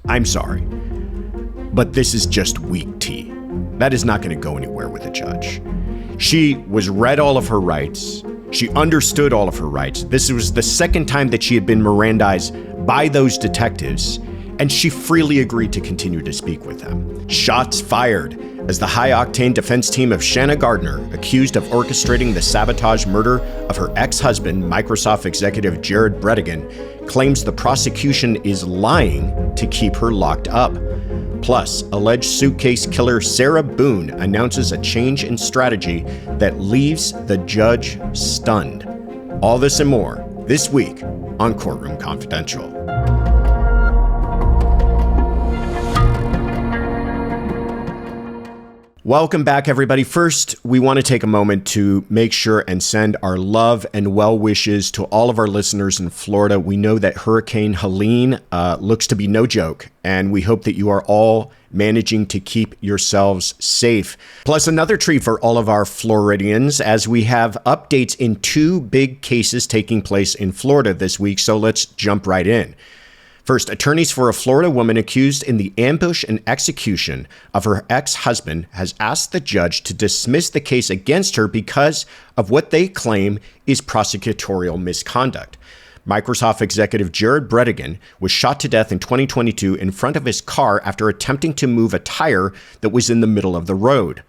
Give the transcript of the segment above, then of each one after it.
I'm sorry, but this is just weak tea. That is not going to go anywhere with a judge. She was read all of her rights. She understood all of her rights. This was the second time that she had been Mirandized by those detectives, and she freely agreed to continue to speak with them. Shots fired as the high-octane defense team of Shanna Gardner, accused of orchestrating the sabotage murder of her ex-husband, Microsoft executive Jared Bredigan, claims the prosecution is lying to keep her locked up. Plus, alleged suitcase killer Sarah Boone announces a change in strategy that leaves the judge stunned. All this and more this week on Courtroom Confidential. Welcome back, everybody. First, we want to take a moment to make sure and send our love and well wishes to all of our listeners in Florida. We know that Hurricane Helene looks to be no joke, and we hope that you are all managing to keep yourselves safe. Plus, another treat for all of our Floridians as we have updates in two big cases taking place in Florida this week. So let's jump right in. First, attorneys for a Florida woman accused in the ambush and execution of her ex-husband has asked the judge to dismiss the case against her because of what they claim is prosecutorial misconduct. Microsoft executive Jared Bredigan was shot to death in 2022 in front of his car after attempting to move a tire that was in the middle of the road,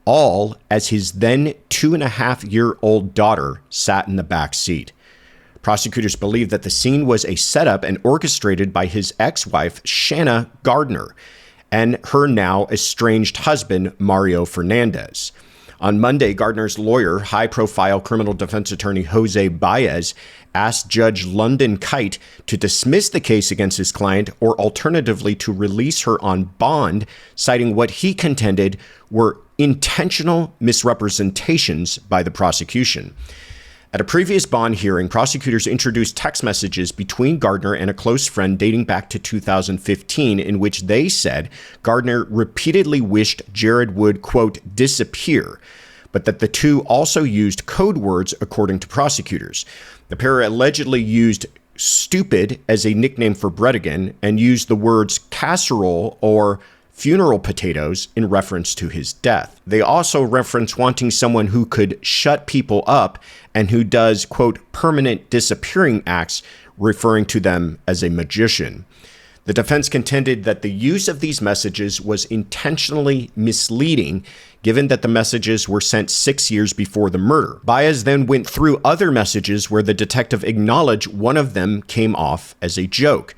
all as his then 2.5-year-old daughter sat in the back seat. Prosecutors believe that the scene was a setup and orchestrated by his ex-wife, Shanna Gardner, and her now estranged husband, Mario Fernandez. On Monday, Gardner's lawyer, high-profile criminal defense attorney Jose Baez, asked Judge London Kite to dismiss the case against his client or alternatively to release her on bond, citing what he contended were intentional misrepresentations by the prosecution. At a previous bond hearing, prosecutors introduced text messages between Gardner and a close friend dating back to 2015, in which they said Gardner repeatedly wished Jared would, quote, disappear, but that the two also used code words, according to prosecutors. The pair allegedly used stupid as a nickname for Bredigan and used the words casserole or funeral potatoes in reference to his death. They also reference wanting someone who could shut people up and who does, quote, permanent disappearing acts, referring to them as a magician. The defense contended that the use of these messages was intentionally misleading, given that the messages were sent 6 years before the murder. Baez then went through other messages where the detective acknowledged one of them came off as a joke.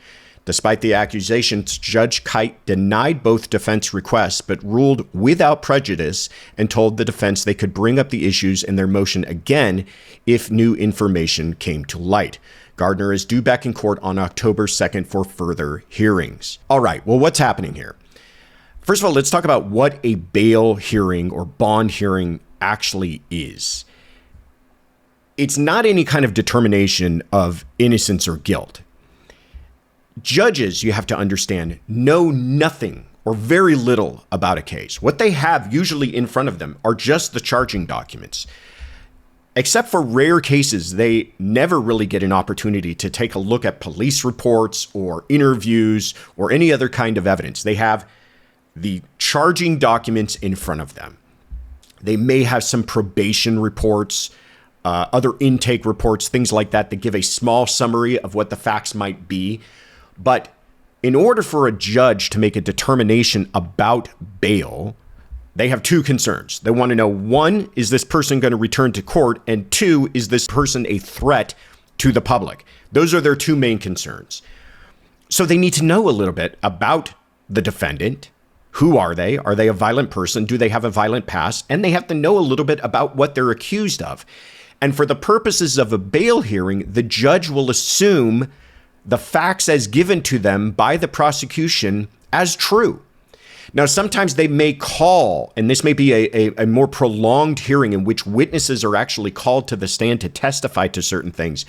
Despite the accusations, Judge Kite denied both defense requests, but ruled without prejudice and told the defense they could bring up the issues in their motion again if new information came to light. Gardner is due back in court on October 2nd for further hearings. All right, well, what's happening here? First of all, let's talk about what a bail hearing or bond hearing actually is. It's not any kind of determination of innocence or guilt. Judges, you have to understand, know nothing or very little about a case. What they have usually in front of them are just the charging documents. Except for rare cases, they never really get an opportunity to take a look at police reports or interviews or any other kind of evidence. They have the charging documents in front of them. They may have some probation reports, other intake reports, things like that give a small summary of what the facts might be. But in order for a judge to make a determination about bail, they have two concerns. They want to know, one, is this person going to return to court? And two, is this person a threat to the public? Those are their two main concerns. So they need to know a little bit about the defendant. Who are they? Are they a violent person? Do they have a violent past? And they have to know a little bit about what they're accused of. And for the purposes of a bail hearing, the judge will assume the facts as given to them by the prosecution as true. Now, sometimes they may call, and this may be a more prolonged hearing in which witnesses are actually called to the stand to testify to certain things.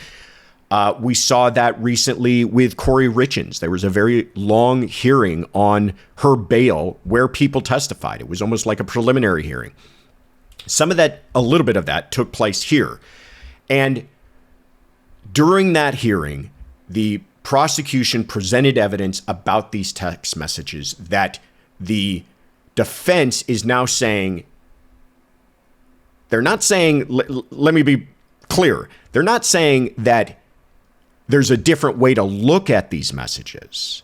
We saw that recently with Kouri Richins. There was a very long hearing on her bail where people testified. It was almost like a preliminary hearing. Some of that, a little bit of that took place here. And during that hearing, the prosecution presented evidence about these text messages that the defense is now saying, they're not saying, let me be clear, they're not saying that there's a different way to look at these messages.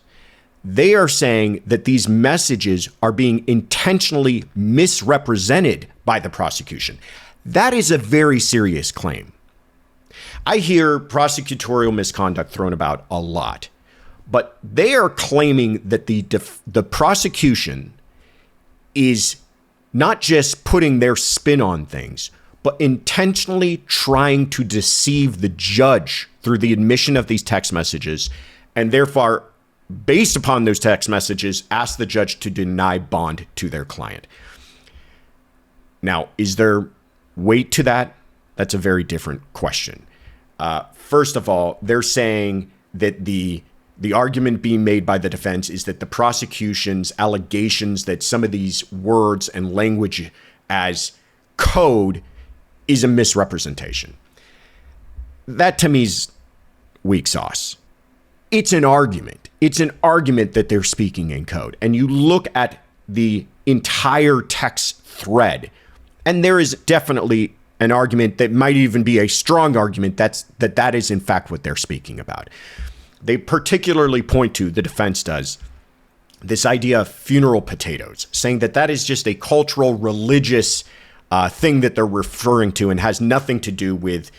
They are saying that these messages are being intentionally misrepresented by the prosecution. That is a very serious claim. I hear prosecutorial misconduct thrown about a lot, but they are claiming that the prosecution is not just putting their spin on things, but intentionally trying to deceive the judge through the admission of these text messages, and therefore, based upon those text messages, ask the judge to deny bond to their client. Now, is there weight to that? That's a very different question. First of all, they're saying that the argument being made by the defense is that the prosecution's allegations that some of these words and language as code is a misrepresentation. That to me is weak sauce. It's an argument. It's an argument that they're speaking in code. And you look at the entire text thread, and there is definitely an argument that might even be a strong argument that is in fact what they're speaking about. They particularly point to, the defense does, this idea of funeral potatoes, saying that is just a cultural, religious thing that they're referring to and has nothing to do with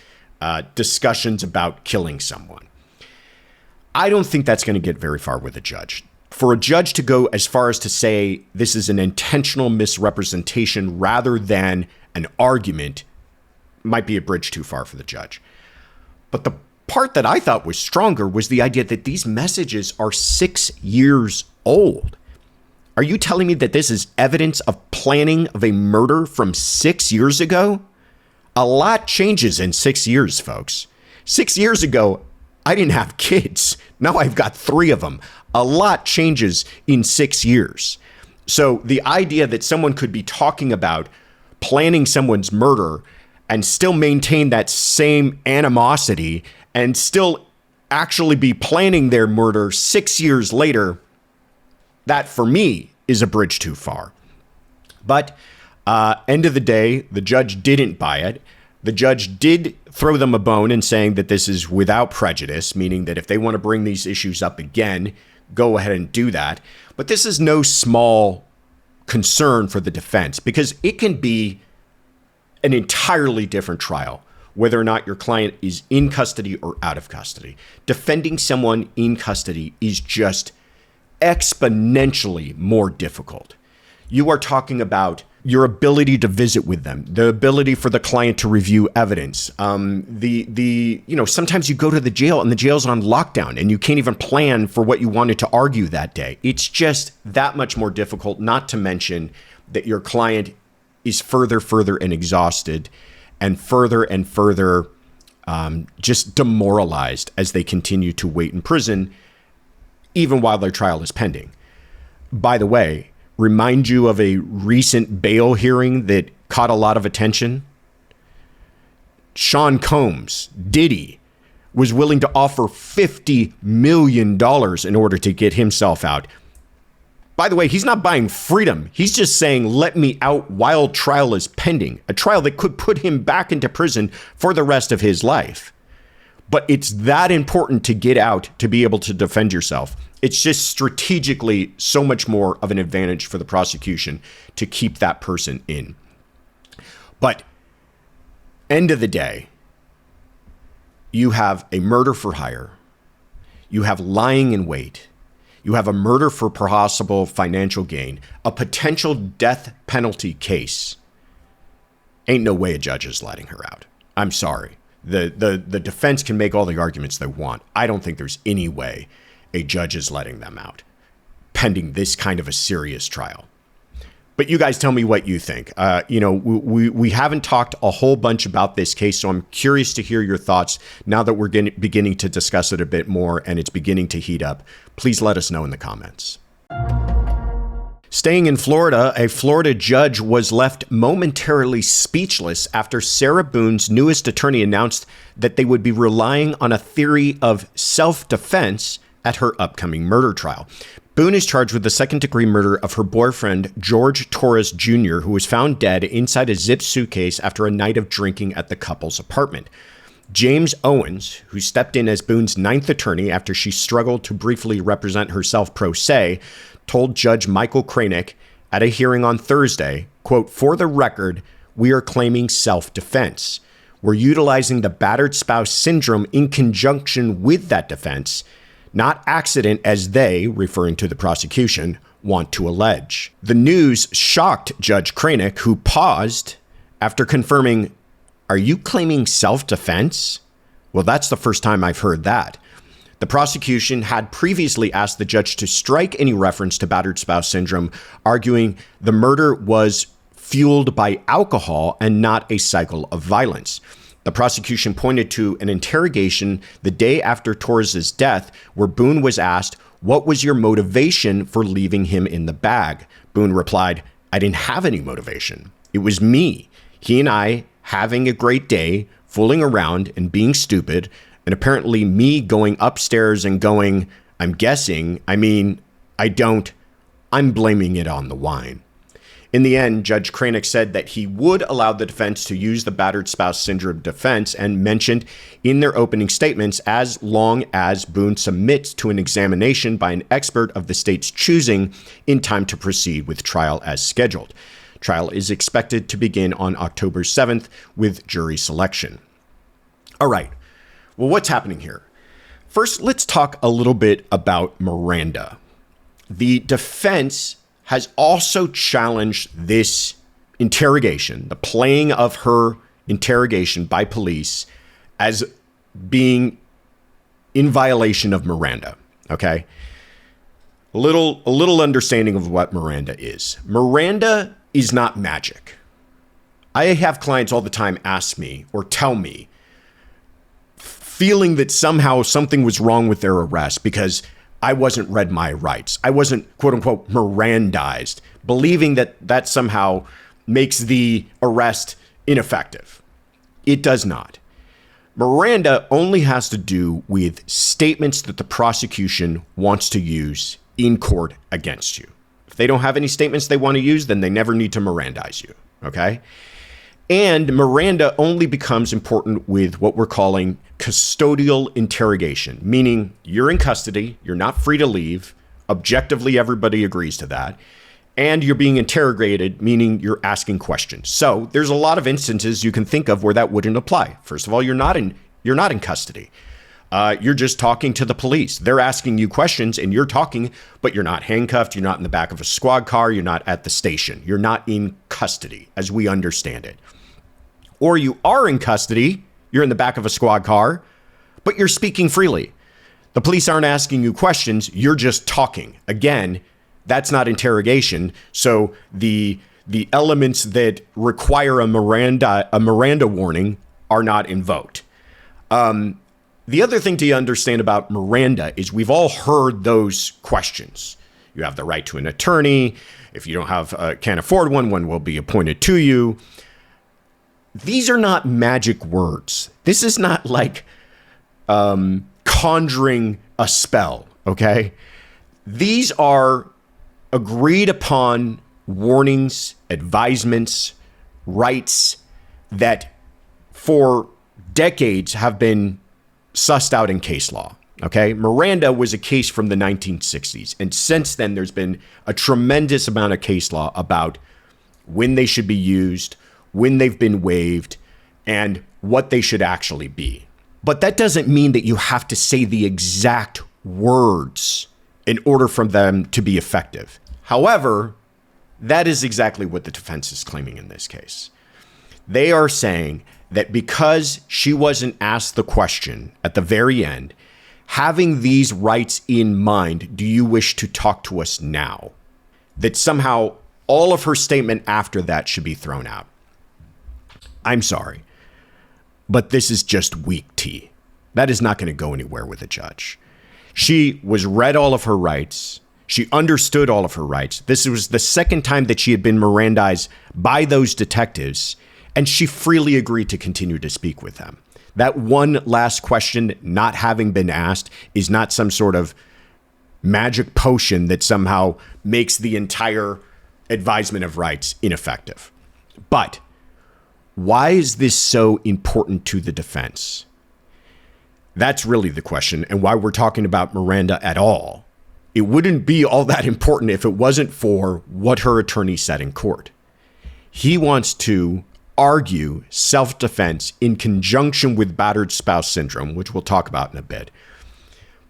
discussions about killing someone. I don't think that's going to get very far with a judge. For a judge to go as far as to say this is an intentional misrepresentation rather than an argument might be a bridge too far for the judge. But the part that I thought was stronger was the idea that these messages are 6 years old. Are you telling me that this is evidence of planning of a murder from 6 years ago? A lot changes in 6 years, folks. 6 years ago, I didn't have kids. Now I've got 3 of them. A lot changes in 6 years. So the idea that someone could be talking about planning someone's murder and still maintain that same animosity and still actually be planning their murder 6 years later, that for me is a bridge too far. But end of the day, the judge didn't buy it. The judge did throw them a bone in saying that this is without prejudice, meaning that if they want to bring these issues up again, go ahead and do that. But this is no small concern for the defense, because it can be an entirely different trial, whether or not your client is in custody or out of custody. Defending someone in custody is just exponentially more difficult. You are talking about your ability to visit with them, the ability for the client to review evidence. Sometimes you go to the jail and the jail's on lockdown and you can't even plan for what you wanted to argue that day. It's just that much more difficult, not to mention that your client is further and exhausted and further just demoralized as they continue to wait in prison, even while their trial is pending. By the way, remind you of a recent bail hearing that caught a lot of attention? Sean Combs, Diddy, was willing to offer $50 million in order to get himself out. By the way, he's not buying freedom. He's just saying, let me out while trial is pending, a trial that could put him back into prison for the rest of his life. But it's that important to get out to be able to defend yourself. It's just strategically so much more of an advantage for the prosecution to keep that person in. But end of the day, you have a murder for hire. You have lying in wait. You have a murder for possible financial gain, a potential death penalty case. Ain't no way a judge is letting her out. I'm sorry. The defense can make all the arguments they want. I don't think there's any way a judge is letting them out pending this kind of a serious trial. But you guys tell me what you think. We haven't talked a whole bunch about this case, so I'm curious to hear your thoughts now that we're beginning to discuss it a bit more and it's beginning to heat up. Please let us know in the comments. Staying in Florida, a Florida judge was left momentarily speechless after Sarah Boone's newest attorney announced that they would be relying on a theory of self-defense at her upcoming murder trial. Boone is charged with the second-degree murder of her boyfriend, George Torres Jr., who was found dead inside a zipped suitcase after a night of drinking at the couple's apartment. James Owens, who stepped in as Boone's ninth attorney after she struggled to briefly represent herself pro se, told Judge Michael Kranick at a hearing on Thursday, quote, "For the record, we are claiming self-defense. We're utilizing the battered spouse syndrome in conjunction with that defense, not accident as they," referring to the prosecution, "want to allege." The news shocked Judge Kranick, who paused after confirming, "Are you claiming self-defense?" Well, that's the first time I've heard that. The prosecution had previously asked the judge to strike any reference to battered spouse syndrome, arguing the murder was fueled by alcohol and not a cycle of violence. The prosecution pointed to an interrogation the day after Torres's death, where Boone was asked, "What was your motivation for leaving him in the bag?" Boone replied, "I didn't have any motivation. It was me. He and I having a great day, fooling around and being stupid, and apparently me going upstairs and going, I'm blaming it on the wine." In the end, Judge Kranick said that he would allow the defense to use the battered spouse syndrome defense and mentioned in their opening statements as long as Boone submits to an examination by an expert of the state's choosing in time to proceed with trial as scheduled. Trial is expected to begin on October 7th with jury selection. All right. Well, what's happening here? First, let's talk a little bit about Miranda. The defense has also challenged this interrogation, the playing of her interrogation by police, as being in violation of Miranda. Okay? A little understanding of what Miranda is. Miranda is not magic. I have clients all the time ask me or tell me, feeling that somehow something was wrong with their arrest because I wasn't read my rights. I wasn't, quote unquote, Mirandized, believing that that somehow makes the arrest ineffective. It does not. Miranda only has to do with statements that the prosecution wants to use in court against you. If they don't have any statements they want to use, then they never need to Mirandize you, okay? And Miranda only becomes important with what we're calling custodial interrogation, meaning you're in custody, you're not free to leave. Objectively, everybody agrees to that. And you're being interrogated, meaning you're asking questions. So there's a lot of instances you can think of where that wouldn't apply. First of all, you're not in custody. You're just talking to the police. They're asking you questions and you're talking, but you're not handcuffed. You're not in the back of a squad car. You're not at the station. You're not in custody as we understand it. Or you are in custody. You're in the back of a squad car, but you're speaking freely. The police aren't asking you questions. You're just talking. Again, that's not interrogation. So the elements that require a Miranda warning are not invoked. The other thing to understand about Miranda is we've all heard those questions. You have the right to an attorney. If you can't afford one, one will be appointed to you. These are not magic words. This is not like conjuring a spell, okay? These are agreed upon warnings, advisements, rights that for decades have been sussed out in case law, okay? Miranda was a case from the 1960s. And since then, there's been a tremendous amount of case law about when they should be used, when they've been waived, and what they should actually be. But that doesn't mean that you have to say the exact words in order for them to be effective. However, that is exactly what the defense is claiming in this case. They are saying that because she wasn't asked the question at the very end, having these rights in mind, do you wish to talk to us now? That somehow all of her statement after that should be thrown out. I'm sorry, but this is just weak tea. That is not going to go anywhere with a judge. She was read all of her rights. She understood all of her rights. This was the second time that she had been Mirandized by those detectives, and she freely agreed to continue to speak with them. That one last question not having been asked is not some sort of magic potion that somehow makes the entire advisement of rights ineffective. But why is this so important to the defense? That's really the question, and why we're talking about Miranda at all. It wouldn't be all that important if it wasn't for what her attorney said in court. He wants to argue self-defense in conjunction with battered spouse syndrome, which we'll talk about in a bit.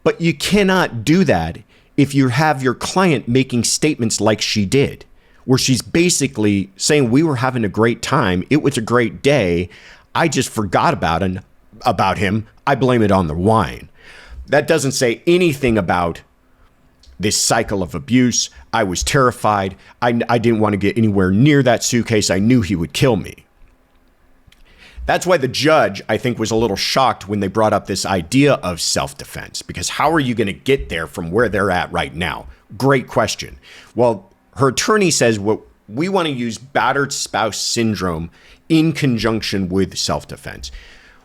But you cannot do that if you have your client making statements like she did, where she's basically saying, we were having a great time. It was a great day. I just forgot about him. I blame it on the wine. That doesn't say anything about this cycle of abuse. I was terrified. I didn't want to get anywhere near that suitcase. I knew he would kill me. That's why the judge, I think, was a little shocked when they brought up this idea of self-defense, because how are you going to get there from where they're at right now? Great question. Well, her attorney says, well, we want to use battered spouse syndrome in conjunction with self-defense.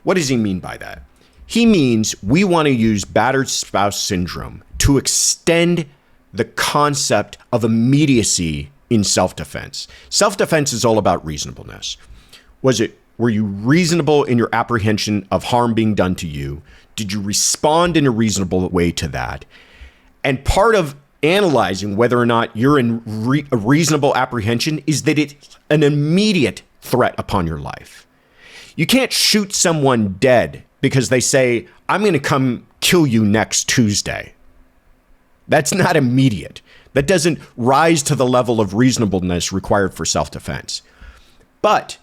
What does he mean by that? He means we want to use battered spouse syndrome to extend the concept of immediacy in self-defense. Self-defense is all about reasonableness. Were you reasonable in your apprehension of harm being done to you? Did you respond in a reasonable way to that? And part of analyzing whether or not you're in a reasonable apprehension is that it's an immediate threat upon your life. You can't shoot someone dead because they say, I'm going to come kill you next Tuesday. That's not immediate. That doesn't rise to the level of reasonableness required for self-defense. But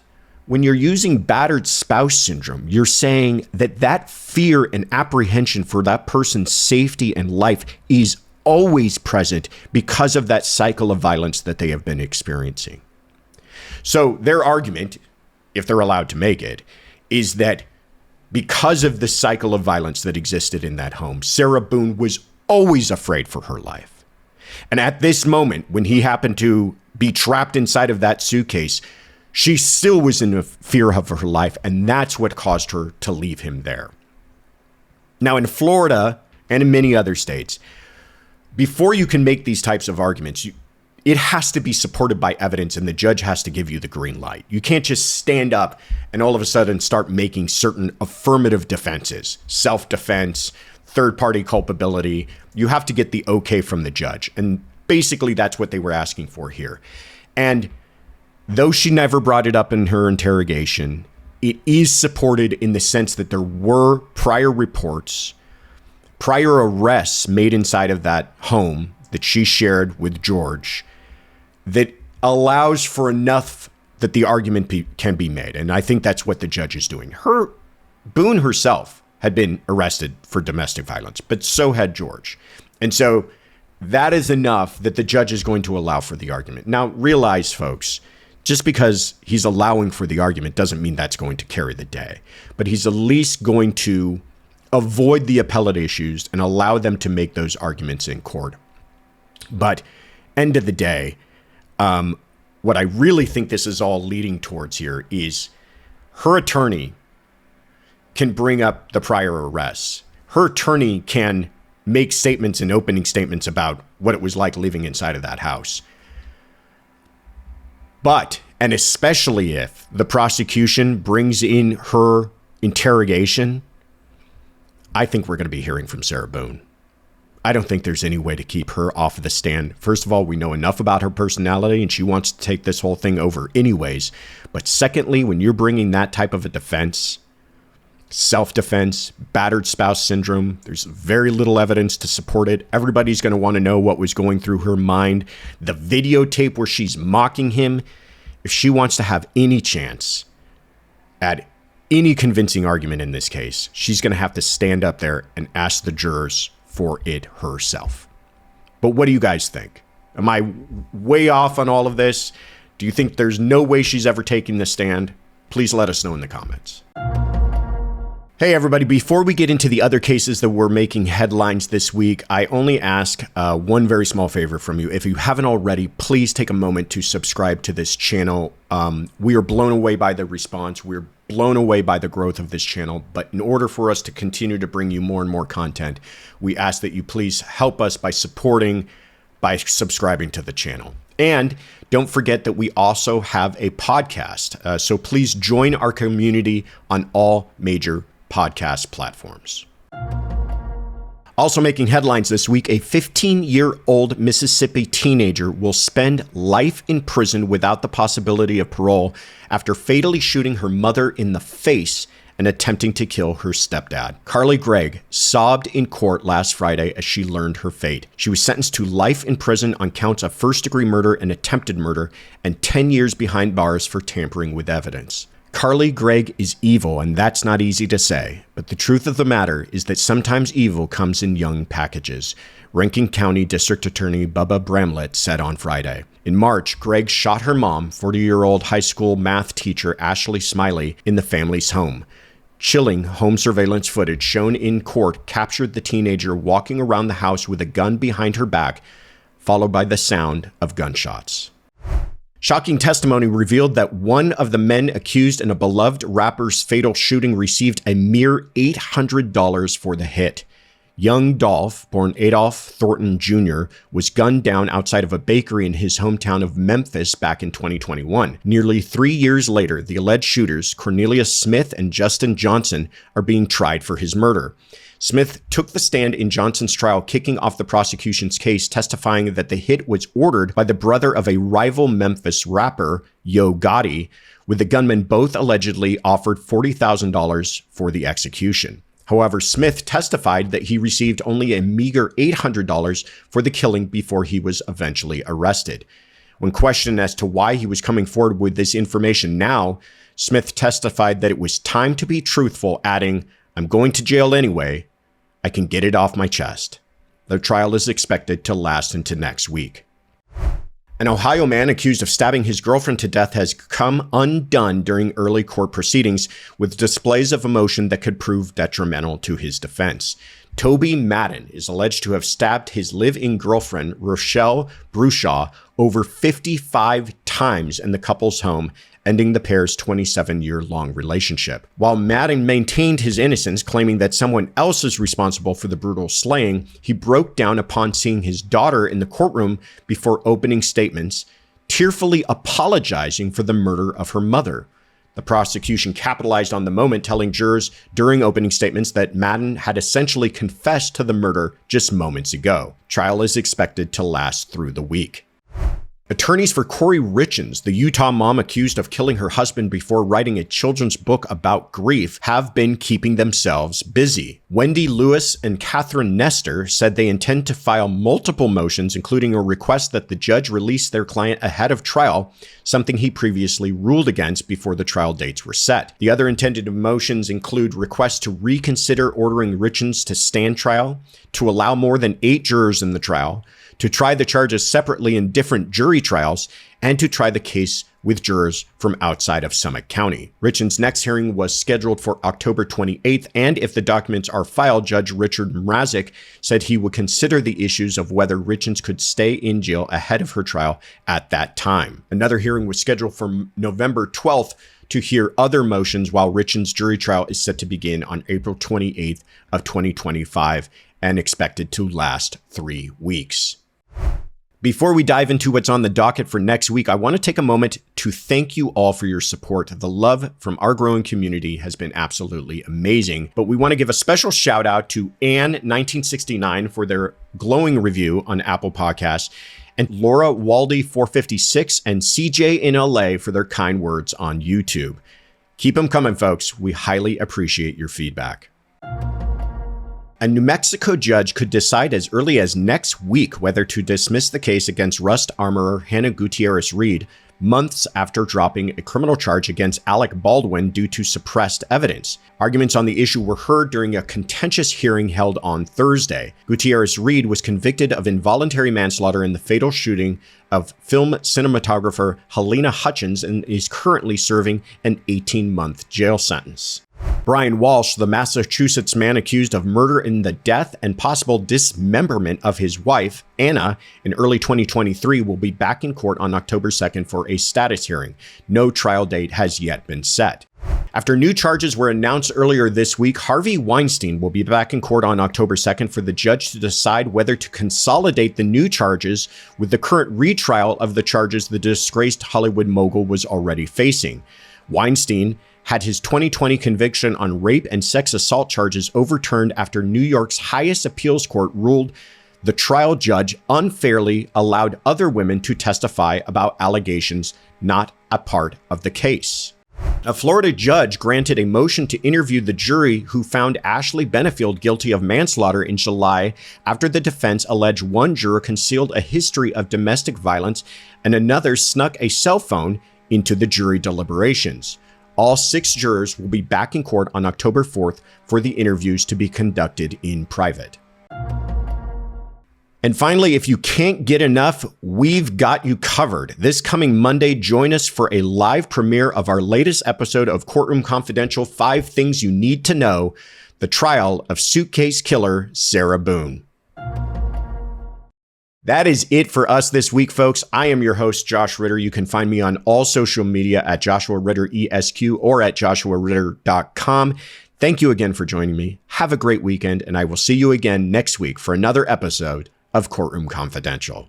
when you're using battered spouse syndrome, you're saying that fear and apprehension for that person's safety and life is always present because of that cycle of violence that they have been experiencing. So their argument, if they're allowed to make it, is that because of the cycle of violence that existed in that home, Sarah Boone was always afraid for her life. And at this moment, when he happened to be trapped inside of that suitcase, she still was in fear of her life, and that's what caused her to leave him there. Now, in Florida and in many other states, before you can make these types of arguments, it has to be supported by evidence, and the judge has to give you the green light. You can't just stand up and all of a sudden start making certain affirmative defenses, self-defense, third-party culpability. You have to get the okay from the judge. And basically, that's what they were asking for here. And though she never brought it up in her interrogation, it is supported in the sense that there were prior reports, prior arrests made inside of that home that she shared with George that allows for enough that the argument can be made. And I think that's what the judge is doing. Boone herself had been arrested for domestic violence, but so had George. And so that is enough that the judge is going to allow for the argument. Now, realize, folks, just because he's allowing for the argument doesn't mean that's going to carry the day. But he's at least going to avoid the appellate issues and allow them to make those arguments in court. But end of the day, what I really think this is all leading towards here is her attorney can bring up the prior arrests. Her attorney can make statements and opening statements about what it was like living inside of that house. But, and especially if the prosecution brings in her interrogation, I think we're going to be hearing from Sarah Boone. I don't think there's any way to keep her off of the stand. First of all, we know enough about her personality and she wants to take this whole thing over anyways. But secondly, when you're bringing that type of a defense, self-defense, battered spouse syndrome, there's very little evidence to support it. Everybody's going to want to know what was going through her mind. The videotape where she's mocking him, if she wants to have any chance at any convincing argument in this case, she's going to have to stand up there and ask the jurors for it herself. But what do you guys think? Am I way off on all of this? Do you think there's no way she's ever taking the stand? Please let us know in the comments. Hey everybody, before we get into the other cases that were making headlines this week, I only ask one very small favor from you. If you haven't already, please take a moment to subscribe to this channel. We are blown away by the response. We're blown away by the growth of this channel. But in order for us to continue to bring you more and more content, we ask that you please help us by subscribing to the channel. And don't forget that we also have a podcast. So please join our community on all major podcast platforms. Also making headlines this week, a 15-year-old Mississippi teenager will spend life in prison without the possibility of parole after fatally shooting her mother in the face and attempting to kill her stepdad. Gregg sobbed in court last Friday as she learned her fate. She was sentenced to life in prison on counts of first-degree murder and attempted murder, and 10 years behind bars for tampering with evidence. Gregg is evil, and that's not easy to say, but the truth of the matter is that sometimes evil comes in young packages, Rankin County District Attorney Bubba Bramlett said on Friday. In March, Gregg shot her mom, 40-year-old high school math teacher Ashley Smiley, in the family's home. Chilling home surveillance footage shown in court captured the teenager walking around the house with a gun behind her back, followed by the sound of gunshots. Shocking testimony revealed that one of the men accused in a beloved rapper's fatal shooting received a mere $800 for the hit. Young Dolph, born Adolph Thornton Jr., was gunned down outside of a bakery in his hometown of Memphis back in 2021. Nearly 3 years later, the alleged shooters, Cornelius Smith and Justin Johnson, are being tried for his murder. Smith took the stand in Johnson's trial, kicking off the prosecution's case, testifying that the hit was ordered by the brother of a rival Memphis rapper, Yo Gotti, with the gunman both allegedly offered $40,000 for the execution. However, Smith testified that he received only a meager $800 for the killing before he was eventually arrested. When questioned as to why he was coming forward with this information now, Smith testified that it was time to be truthful, adding, "I'm going to jail anyway. I can get it off my chest." The trial is expected to last into next week. An Ohio man accused of stabbing his girlfriend to death has come undone during early court proceedings with displays of emotion that could prove detrimental to his defense. Toby Madden is alleged to have stabbed his live-in girlfriend, Rochelle Brushaw, over 55 times in the couple's home, ending the pair's 27-year-long relationship. While Madden maintained his innocence, claiming that someone else is responsible for the brutal slaying, he broke down upon seeing his daughter in the courtroom before opening statements, tearfully apologizing for the murder of her mother. The prosecution capitalized on the moment, telling jurors during opening statements that Madden had essentially confessed to the murder just moments ago. Trial is expected to last through the week. Attorneys for Kouri Richins, the Utah mom accused of killing her husband before writing a children's book about grief, have been keeping themselves busy. Wendy Lewis and Catherine Nestor said they intend to file multiple motions, including a request that the judge release their client ahead of trial, something he previously ruled against before the trial dates were set. The other intended motions include requests to reconsider ordering Richins to stand trial, to allow more than 8 jurors in the trial, to try the charges separately in different jury trials, and to try the case with jurors from outside of Summit County. Richins' next hearing was scheduled for October 28th, and if the documents are filed, Judge Richard Mrazek said he would consider the issues of whether Richins could stay in jail ahead of her trial at that time. Another hearing was scheduled for November 12th to hear other motions, while Richins' jury trial is set to begin on April 28th of 2025 and expected to last 3 weeks. Before we dive into what's on the docket for next week, I want to take a moment to thank you all for your support. The love from our growing community has been absolutely amazing, but we want to give a special shout out to Ann1969 for their glowing review on Apple Podcasts, and Laura Waldy 456 and CJ in LA for their kind words on YouTube. Keep them coming, folks. We highly appreciate your feedback. A New Mexico judge could decide as early as next week whether to dismiss the case against Rust armorer Hannah Gutierrez Reed, months after dropping a criminal charge against Alec Baldwin due to suppressed evidence. Arguments on the issue were heard during a contentious hearing held on Thursday. Gutierrez Reed was convicted of involuntary manslaughter in the fatal shooting of film cinematographer Halyna Hutchins and is currently serving an 18-month jail sentence. Brian Walshe, the Massachusetts man accused of murder in the death and possible dismemberment of his wife, Anna, in early 2023, will be back in court on October 2nd for a status hearing. No trial date has yet been set. After new charges were announced earlier this week, Harvey Weinstein will be back in court on October 2nd for the judge to decide whether to consolidate the new charges with the current retrial of the charges the disgraced Hollywood mogul was already facing. Weinstein had his 2020 conviction on rape and sex assault charges overturned after New York's highest appeals court ruled the trial judge unfairly allowed other women to testify about allegations not a part of the case. A Florida judge granted a motion to interview the jury who found Ashley Benefield guilty of manslaughter in July after the defense alleged one juror concealed a history of domestic violence and another snuck a cell phone into the jury deliberations. All 6 jurors will be back in court on October 4th for the interviews to be conducted in private. And finally, if you can't get enough, we've got you covered. This coming Monday, join us for a live premiere of our latest episode of Courtroom Confidential, 5 Things You Need to Know, the trial of suitcase killer Sarah Boone. That is it for us this week, folks. I am your host, Josh Ritter. You can find me on all social media at Joshua Ritter ESQ or at joshuaritter.com. Thank you again for joining me. Have a great weekend, and I will see you again next week for another episode of Courtroom Confidential.